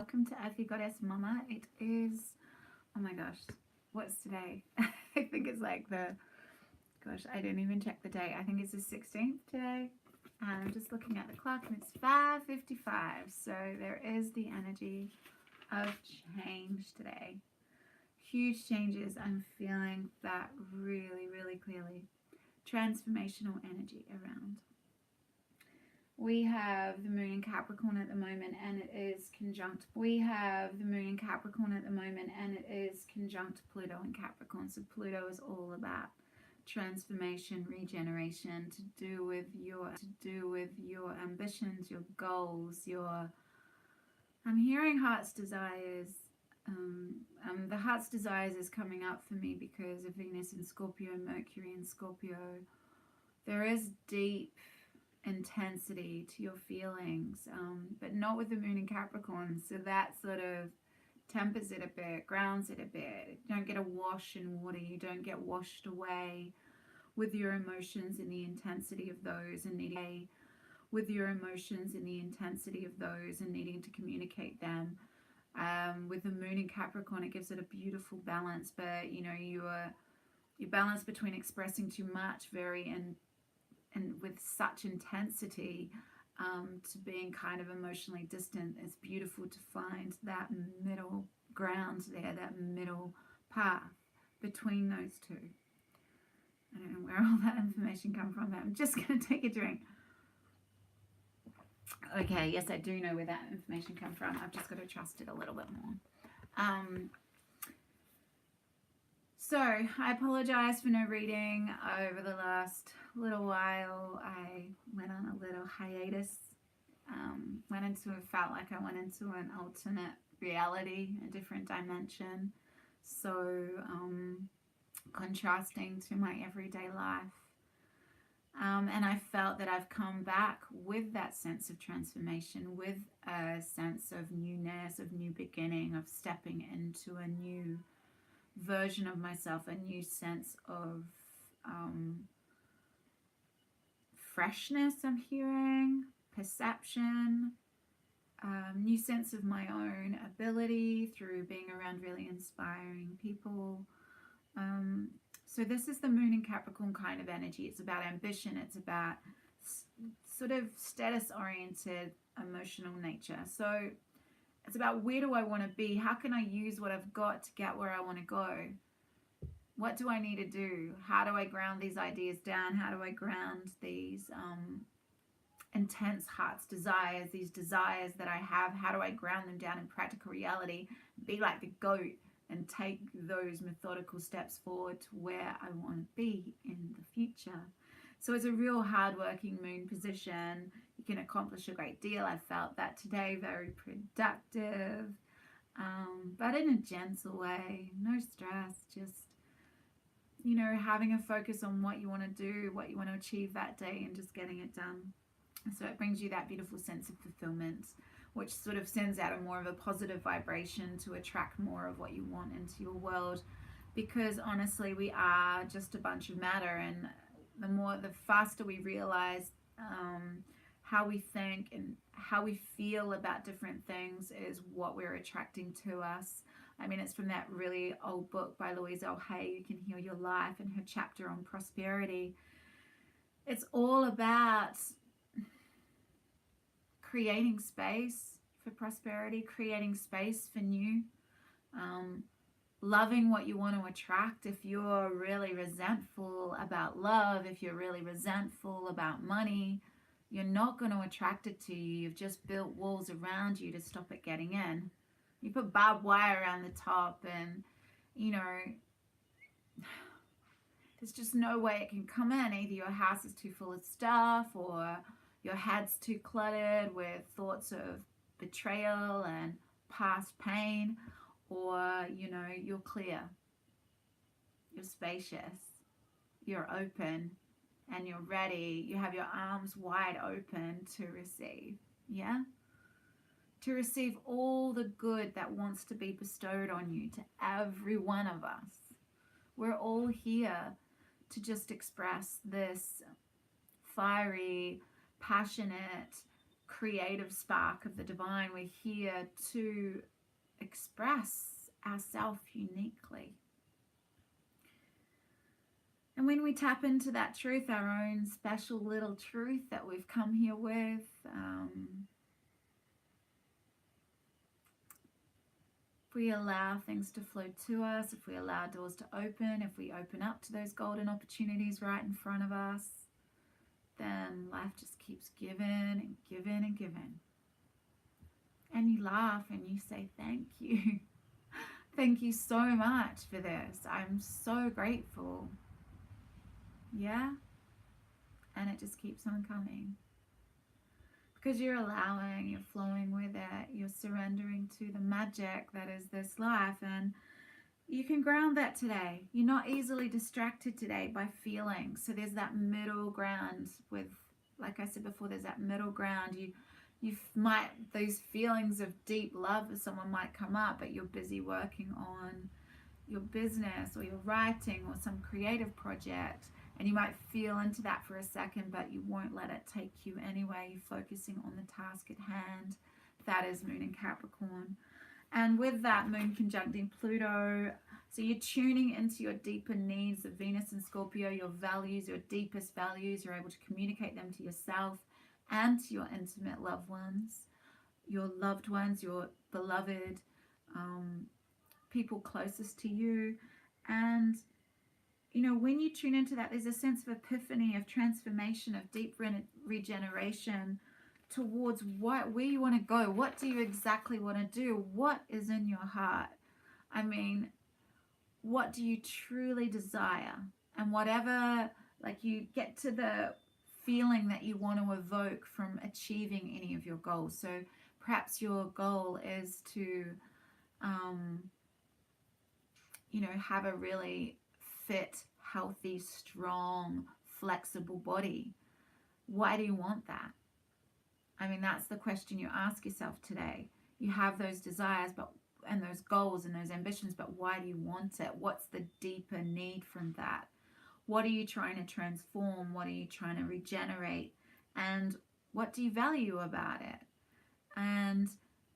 Welcome to Earthy Goddess Mama. It is, oh my gosh, what's today? I think it's like I didn't even check the date. I think it's the 16th today. And I'm just looking at the clock and it's 5:55. So there is the energy of change today. Huge changes. I'm feeling that really, really clearly. Transformational energy around. We have the moon in Capricorn at the moment and it is conjunct. We have the moon in Capricorn at the moment and it is conjunct Pluto in Capricorn. So Pluto is all about transformation, regeneration, to do with your ambitions, your goals, I'm hearing heart's desires. The heart's desires is coming up for me because of Venus in Scorpio, Mercury in Scorpio. There is deep intensity to your feelings, but not with the moon in Capricorn, so that sort of tempers it a bit, grounds it a bit. You don't get a wash in water, you don't get washed away with your emotions and the intensity of those and needing to communicate them. With the moon in Capricorn, it gives it a beautiful balance, but you know, your balance between expressing too much and with such intensity to being kind of emotionally distant. It's beautiful to find that middle ground there, that middle path between those two. I don't know where all that information comes from, but I'm just going to take a drink. Okay, yes, I do know where that information comes from. I've just got to trust it a little bit more. So I apologize for no reading over the last little while. I went on a little hiatus. Felt like I went into an alternate reality, a different dimension. So contrasting to my everyday life. And I felt that I've come back with that sense of transformation, with a sense of newness, of new beginning, of stepping into a new version of myself, a new sense of freshness I'm hearing, perception, new sense of my own ability through being around really inspiring people. So this is the moon in Capricorn kind of energy. It's about ambition. It's about sort of status-oriented emotional nature. So it's about, where do I want to be? How can I use what I've got to get where I want to go? What do I need to do? How do I ground these ideas down? How do I ground these intense heart's desires, these desires that I have? How do I ground them down in practical reality? Be like the goat and take those methodical steps forward to where I want to be in the future. So it's a real hard-working moon position. You can accomplish a great deal. I felt that today, very productive, but in a gentle way, no stress, just, you know, having a focus on what you want to do, what you want to achieve that day, and just getting it done. So it brings you that beautiful sense of fulfillment, which sort of sends out a more of a positive vibration to attract more of what you want into your world, because honestly, we are just a bunch of matter, and the faster we realize how we think and how we feel about different things is what we're attracting to us. I mean, it's from that really old book by Louise L. Hay, You Can Heal Your Life, and her chapter on prosperity. It's all about creating space for prosperity, creating space for new, loving what you want to attract. If you're really resentful about love, if you're really resentful about money, you're not going to attract it to you. You've just built walls around you to stop it getting in. You put barbed wire around the top, and you know, there's just no way it can come in. Either your house is too full of stuff, or your head's too cluttered with thoughts of betrayal and past pain, or, you know, you're clear, you're spacious, you're open, and you're ready. You have your arms wide open to receive, yeah? To receive all the good that wants to be bestowed on you, to every one of us. We're all here to just express this fiery, passionate, creative spark of the divine. We're here to express ourselves uniquely. And when we tap into that truth, our own special little truth that we've come here with, if we allow things to flow to us, if we allow doors to open, if we open up to those golden opportunities right in front of us, then life just keeps giving and giving and giving. And you laugh and you say, thank you. Thank you so much for this. I'm so grateful. Yeah? And it just keeps on coming. Because you're allowing, you're flowing with it, you're surrendering to the magic that is this life. And you can ground that today. You're not easily distracted today by feelings. So there's that middle ground with, like I said before, there's that middle ground. You might, those feelings of deep love for someone might come up, but you're busy working on your business or your writing or some creative project. And you might feel into that for a second, but you won't let it take you anyway. You're focusing on the task at hand. That is Moon in Capricorn. And with that, Moon conjuncting Pluto, so you're tuning into your deeper needs of Venus and Scorpio, your values, your deepest values. You're able to communicate them to yourself and to your intimate loved ones, your loved ones, your beloved, people closest to you. And you know, when you tune into that, there's a sense of epiphany, of transformation, of deep regeneration towards where you want to go. What do you exactly want to do? What is in your heart? I mean, what do you truly desire? And whatever, like, you get to the feeling that you want to evoke from achieving any of your goals. So perhaps your goal is to, you know, have a really fit, healthy, strong, flexible body. Why do you want that? I mean, that's the question you ask yourself today. You have those desires and those goals and those ambitions, but why do you want it? What's the deeper need from that? What are you trying to transform? What are you trying to regenerate? And what do you value about it? And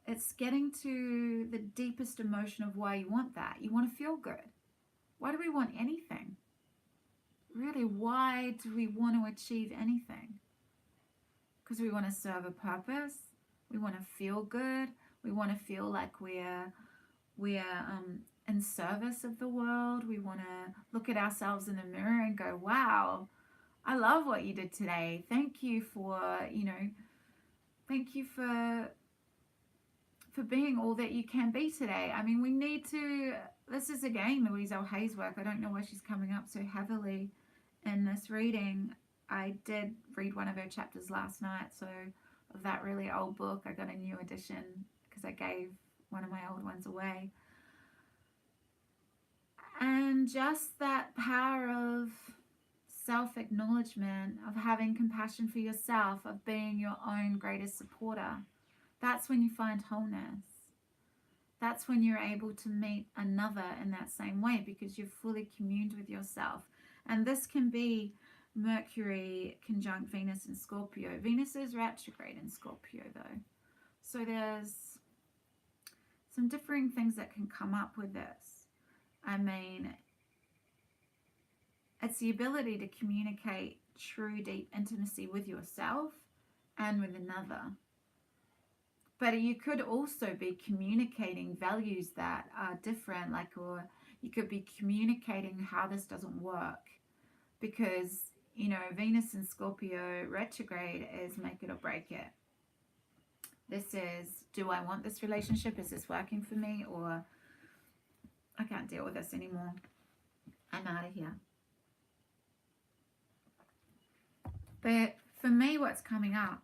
it's getting to the deepest emotion of why you want that. You want to feel good. Why do we want anything? Really, why do we want to achieve anything? Because we want to serve a purpose. We want to feel good. We want to feel like we're in service of the world. We want to look at ourselves in the mirror and go, wow, I love what you did today. Thank you for, you know, thank you for being all that you can be today. I mean, we need to, this is again Louise L. Hay's work. I don't know why she's coming up so heavily in this reading. I did read one of her chapters last night, so of that really old book. I got a new edition because I gave one of my old ones away. And just that power of self-acknowledgement, of having compassion for yourself, of being your own greatest supporter. That's when you find wholeness. That's when you're able to meet another in that same way, because you've fully communed with yourself. And this can be Mercury conjunct Venus in Scorpio. Venus is retrograde in Scorpio though. So there's some differing things that can come up with this. I mean, it's the ability to communicate true deep intimacy with yourself and with another. But you could also be communicating values that are different, like, or you could be communicating how this doesn't work. Because, you know, Venus in Scorpio retrograde is make it or break it. This is, do I want this relationship? Is this working for me? Or I can't deal with this anymore. I'm out of here. But for me, what's coming up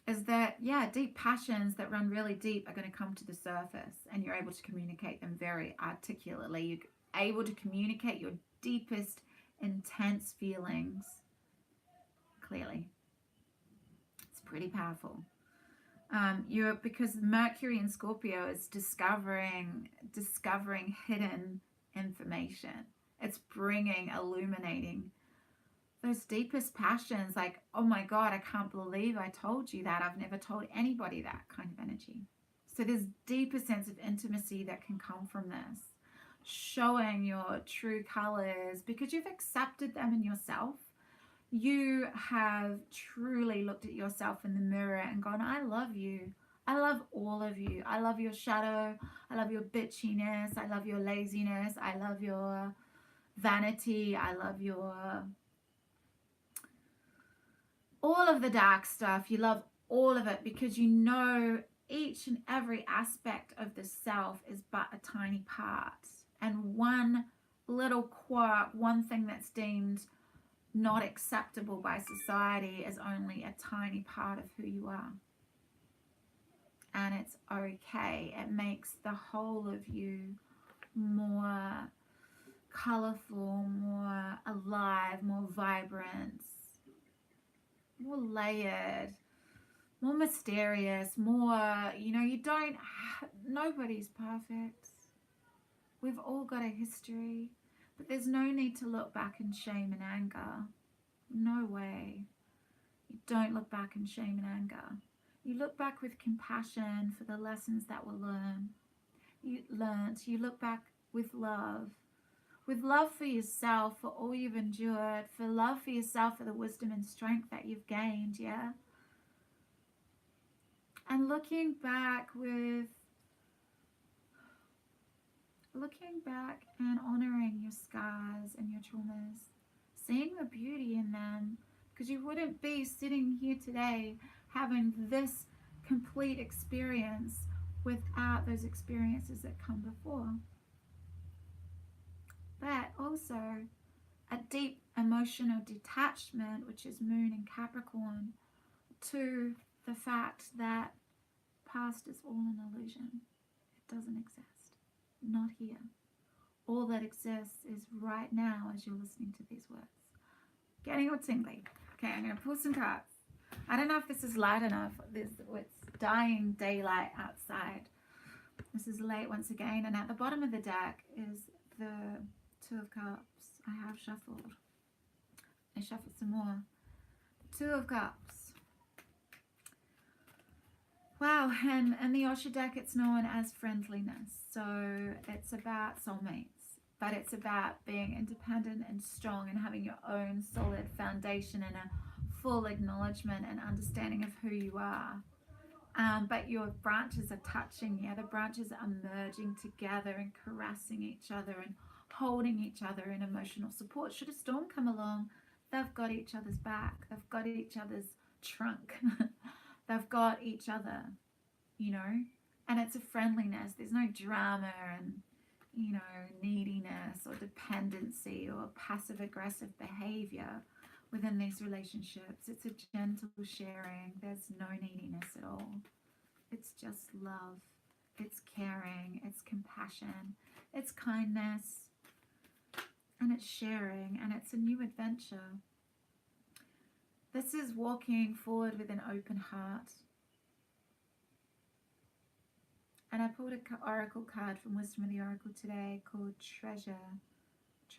is that, yeah, deep passions that run really deep are going to come to the surface, and you're able to communicate them very articulately. You're able to communicate your deepest, intense feelings clearly. It's pretty powerful. Because Mercury in Scorpio is discovering hidden information. It's illuminating those deepest passions, like, oh my God, I can't believe I told you that. I've never told anybody that kind of energy. So there's deeper sense of intimacy that can come from this. Showing your true colors because you've accepted them in yourself. You have truly looked at yourself in the mirror and gone, I love you. I love all of you. I love your shadow. I love your bitchiness. I love your laziness. I love your vanity. I love your all of the dark stuff. You love all of it because you know each and every aspect of the self is but a tiny part. And one little quirk, one thing that's deemed not acceptable by society is only a tiny part of who you are. And it's okay. It makes the whole of you more colorful, more alive, more vibrant, more layered, more mysterious, more, you don't, nobody's perfect. We've all got a history, but there's no need to look back in shame and anger. No way. You don't look back in shame and anger. You look back with compassion for the lessons that were learned. You look back with love for yourself, for all you've endured, for love for yourself, for the wisdom and strength that you've gained, yeah? And looking back and honoring your scars and your traumas, seeing the beauty in them, because you wouldn't be sitting here today having this complete experience without those experiences that come before. But also a deep emotional detachment, which is Moon in Capricorn, to the fact that past is all an illusion. It doesn't exist. Not here. All that exists is right now as you're listening to these words. Getting all tingly. Okay, I'm going to pull some cards. I don't know if this is light enough. It's dying daylight outside. This is late once again. And at the bottom of the deck is the Two of Cups. I have shuffled. I shuffled some more. Two of Cups. Wow, and in the Osha deck it's known as friendliness. So it's about soulmates, but it's about being independent and strong and having your own solid foundation and a full acknowledgement and understanding of who you are. But your branches are touching, yeah, the branches are merging together and caressing each other and holding each other in emotional support. Should a storm come along, they've got each other's back, they've got each other's trunk, they've got each other, and it's a friendliness. There's no drama and, neediness or dependency or passive aggressive behavior within these relationships. It's a gentle sharing. There's no neediness at all. It's just love. It's caring. It's compassion. It's kindness. And it's sharing. And it's a new adventure. This is walking forward with an open heart. And I pulled an oracle card from Wisdom of the Oracle today called Treasure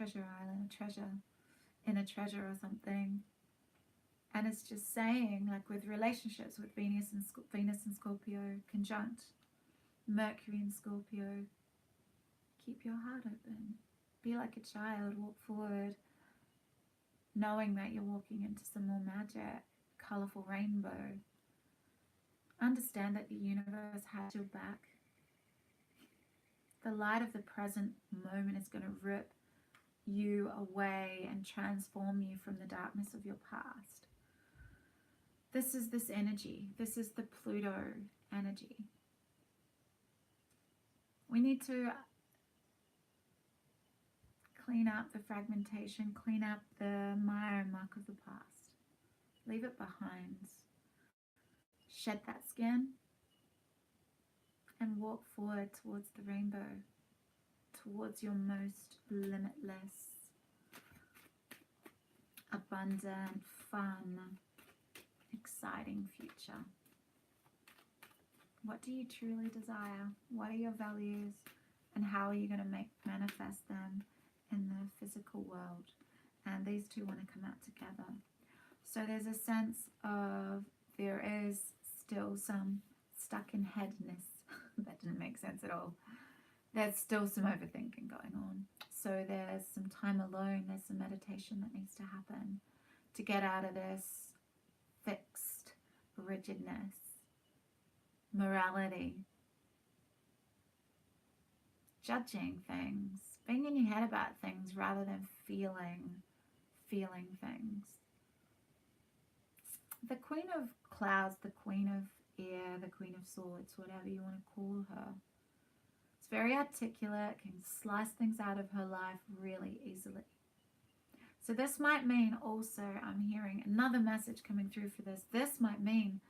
Island, Treasure in a treasure or something. And it's just saying, like, with relationships with Venus and Scorpio conjunct Mercury and Scorpio, keep your heart open. Be like a child, walk forward, knowing that you're walking into some more magic, colorful rainbow. Understand that the universe has your back. The light of the present moment is going to rip you away and transform you from the darkness of your past. This is this energy. This is the Pluto energy. We need to clean up the fragmentation, clean up the mire and muck of the past. Leave it behind. Shed that skin and walk forward towards the rainbow, towards your most limitless, abundant, fun, exciting future. What do you truly desire? What are your values? And how are you going to manifest them in the physical world? and these two want to come out together. So there's a sense of there is still some stuck in headness. That didn't make sense at all. There's still some overthinking going on. So there's some time alone, there's some meditation that needs to happen to get out of this fixed rigidness, morality, judging things, being in your head about things rather than feeling things. The Queen of Clouds, the Queen of Air, the Queen of Swords, whatever you want to call her. It's very articulate, can slice things out of her life really easily. So this might mean also, I'm hearing another message coming through for this. This might mean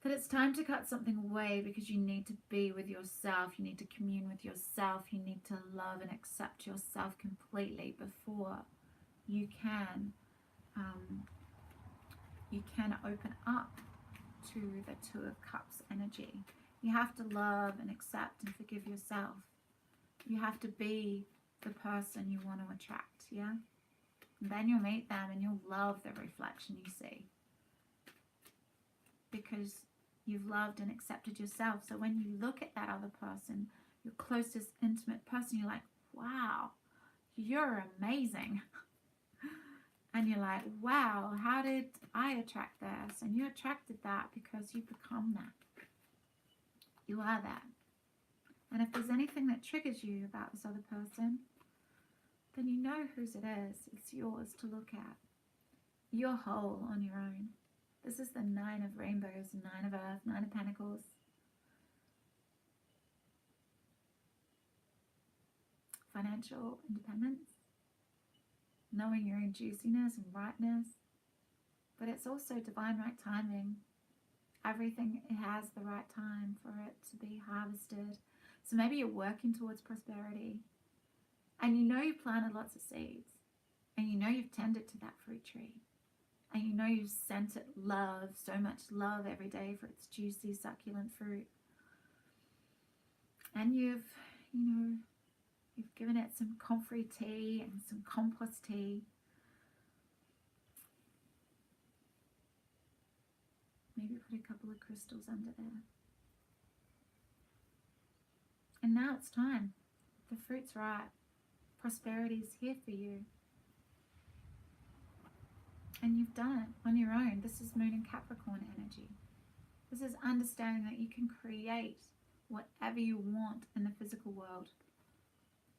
that it's time to cut something away because you need to be with yourself. You need to commune with yourself. You need to love and accept yourself completely before you can open up to the Two of Cups energy. You have to love and accept and forgive yourself. You have to be the person you want to attract, yeah? And then you'll meet them and you'll love the reflection you see. Because you've loved and accepted yourself. So when you look at that other person, your closest intimate person, you're like, wow, you're amazing. And you're like, wow, how did I attract this? And you attracted that because you become that. You are that. And if there's anything that triggers you about this other person, then you know whose it is. It's yours to look at. You're whole on your own. This is the Nine of Rainbows, Nine of Earth, Nine of Pentacles. Financial independence. Knowing your own juiciness and rightness. But it's also divine right timing. Everything has the right time for it to be harvested. So maybe you're working towards prosperity. And you know you planted lots of seeds. And you know you've tended to that fruit tree. And you know you've sent it love, so much love every day for its juicy, succulent fruit. And you've given it some comfrey tea and some compost tea. Maybe put a couple of crystals under there. And now it's time. The fruit's ripe. Prosperity is here for you. And you've done it on your own. This is Moon and Capricorn energy. This is understanding that you can create whatever you want in the physical world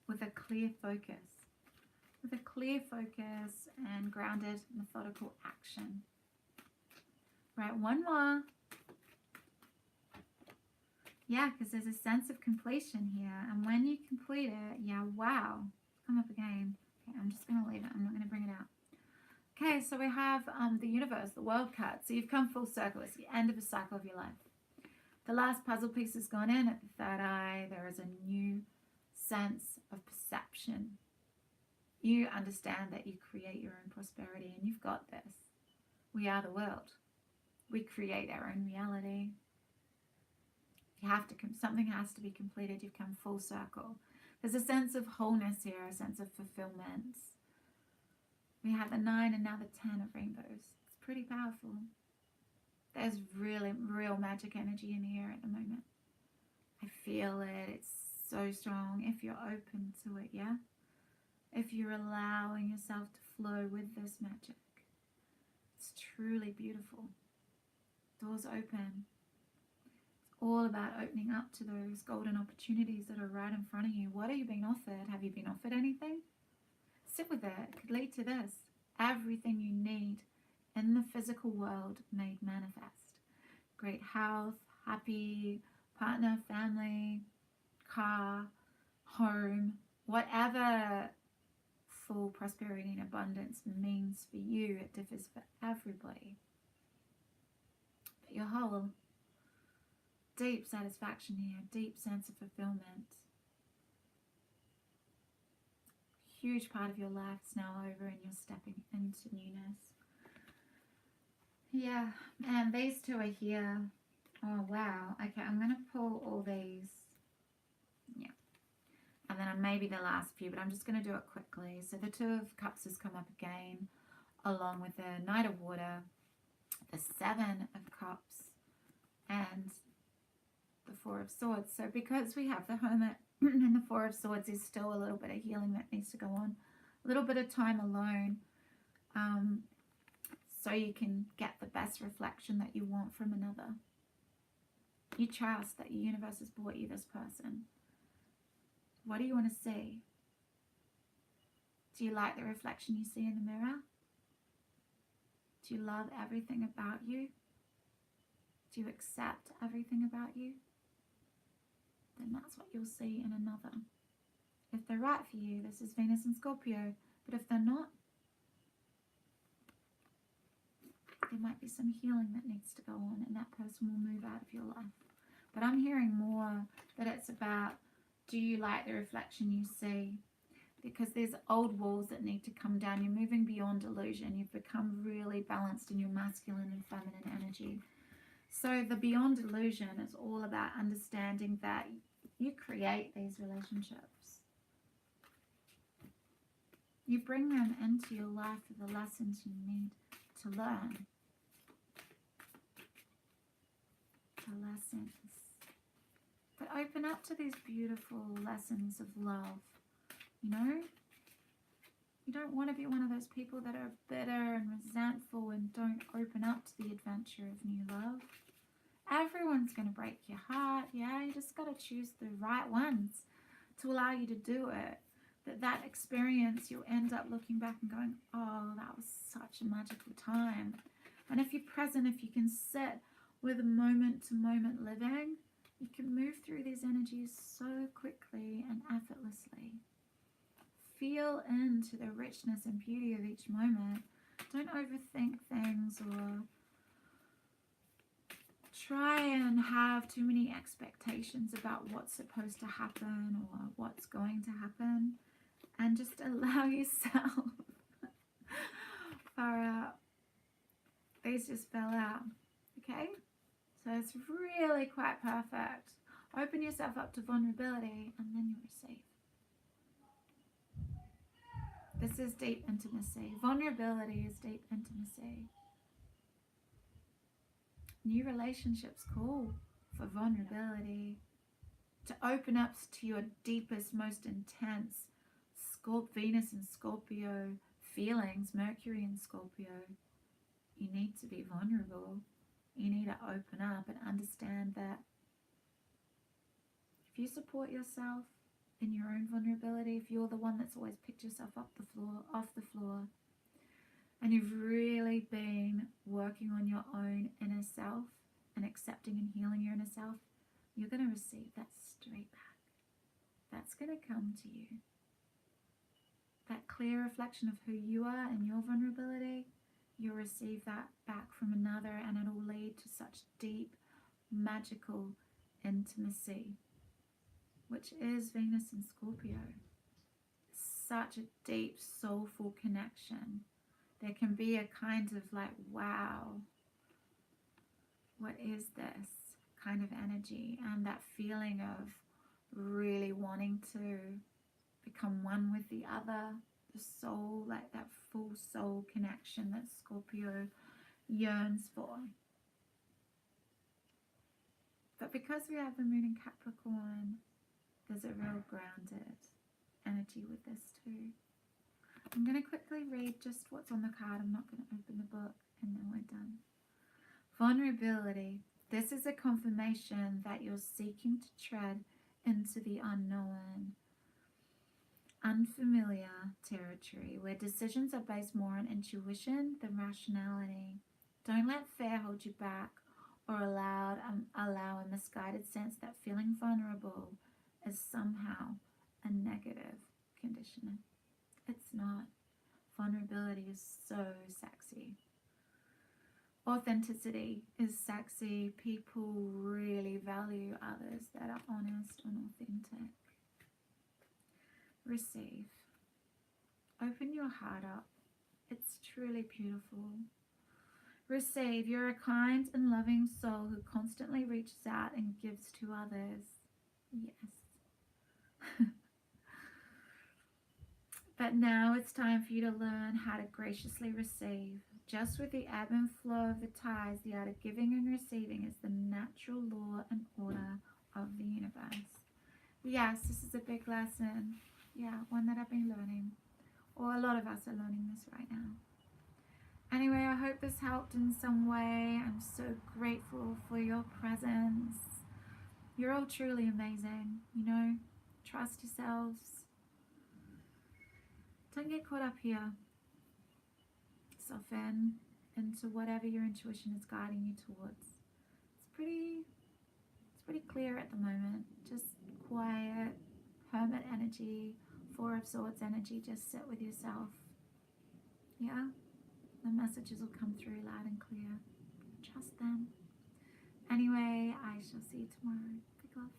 with a clear focus. With a clear focus and grounded, methodical action. Right, one more. Yeah, because there's a sense of completion here. And when you complete it, yeah, wow. Come up again. Okay, I'm just going to leave it. I'm not going to bring it out. Okay, so we have the universe, the world card. So you've come full circle. It's the end of a cycle of your life. The last puzzle piece has gone in at the third eye. There is a new sense of perception. You understand that you create your own prosperity and you've got this. We are the world. We create our own reality. You have to, something has to be completed. You've come full circle. There's a sense of wholeness here, a sense of fulfillment. We have the 9 and now the 10 of rainbows. It's pretty powerful. There's really real magic energy in here at the moment. I feel it. It's so strong if you're open to it, yeah? If you're allowing yourself to flow with this magic. It's truly beautiful. Doors open. It's all about opening up to those golden opportunities that are right in front of you. What are you being offered? Have you been offered anything? Sit with it. It could lead to this. Everything you need in the physical world made manifest. Great health, happy partner, family, car, home, whatever full prosperity and abundance means for you, it differs for everybody. But you're whole. Deep satisfaction here, deep sense of fulfillment. Huge part of your life is now over and you're stepping into newness. Yeah, and these two are here. Oh, wow. Okay, I'm going to pull all these. Yeah. And then maybe the last few, but I'm just going to do it quickly. So the Two of Cups has come up again, along with the Knight of Water, the Seven of Cups, and the Four of Swords. So because we have the Hermit and the Four of Swords, there's still a little bit of healing that needs to go on, a little bit of time alone, so you can get the best reflection that you want from another. You trust that your universe has brought you this person. What do you want to see? Do you like the reflection you see in the mirror? Do you love everything about you? Do you accept everything about you? Then that's what you'll see in another. If they're right for you, this is Venus and Scorpio. But if they're not, there might be some healing that needs to go on, and that person will move out of your life. But I'm hearing more that it's about, do you like the reflection you see? Because there's old walls that need to come down. You're moving beyond illusion. You've become really balanced in your masculine and feminine energy. So the beyond illusion is all about understanding that you create these relationships. You bring them into your life for the lessons you need to learn. The lessons. But open up to these beautiful lessons of love. You know? You don't want to be one of those people that are bitter and resentful and don't open up to the adventure of new love. Everyone's going to break your heart. Yeah, you just got to choose the right ones to allow you to do it. That experience, you'll end up looking back and going, oh, that was such a magical time. And if you're present, if you can sit with a moment-to-moment living, you can move through these energies so quickly and effortlessly. Feel into the richness and beauty of each moment. Don't overthink things or try and have too many expectations about what's supposed to happen or what's going to happen. And just allow yourself. Far out. These just fell out. Okay? So it's really quite perfect. Open yourself up to vulnerability and then you receive. This is deep intimacy. Vulnerability is deep intimacy. New relationships call for vulnerability. To open up to your deepest, most intense Venus and Scorpio feelings, Mercury and Scorpio. You need to be vulnerable. You need to open up and understand that if you support yourself in your own vulnerability, if you're the one that's always picked yourself off the floor, and you've really been working on your own inner self and accepting and healing your inner self, you're going to receive that straight back. That's going to come to you. That clear reflection of who you are and your vulnerability, you'll receive that back from another, and it'll lead to such deep, magical intimacy, which is Venus and Scorpio. Such a deep, soulful connection. There can be a kind of like, wow, what is this kind of energy? And that feeling of really wanting to become one with the other, the soul, like that full soul connection that Scorpio yearns for. But because we have the moon in Capricorn, there's a real grounded energy with this too. I'm going to quickly read just what's on the card. I'm not going to open the book, and then we're done. Vulnerability. This is a confirmation that you're seeking to tread into the unknown, unfamiliar territory where decisions are based more on intuition than rationality. Don't let fear hold you back or allow a misguided sense that feeling vulnerable is somehow a negative conditioning. It's not. Vulnerability is so sexy. Authenticity is sexy. People really value others that are honest and authentic. Receive. Open your heart up. It's truly beautiful. Receive. You're a kind and loving soul who constantly reaches out and gives to others. Yes. But now it's time for you to learn how to graciously receive. Just with the ebb and flow of the tides, the art of giving and receiving is the natural law and order of the universe. Yes, this is a big lesson. Yeah, one that I've been learning. Or a lot of us are learning this right now. Anyway, I hope this helped in some way. I'm so grateful for your presence. You're all truly amazing, you know. Trust yourselves. Don't get caught up here. Soften into whatever your intuition is guiding you towards. It's pretty clear at the moment. Just quiet, hermit energy, Four of Swords energy. Just sit with yourself. Yeah? The messages will come through loud and clear. Trust them. Anyway, I shall see you tomorrow. Big love.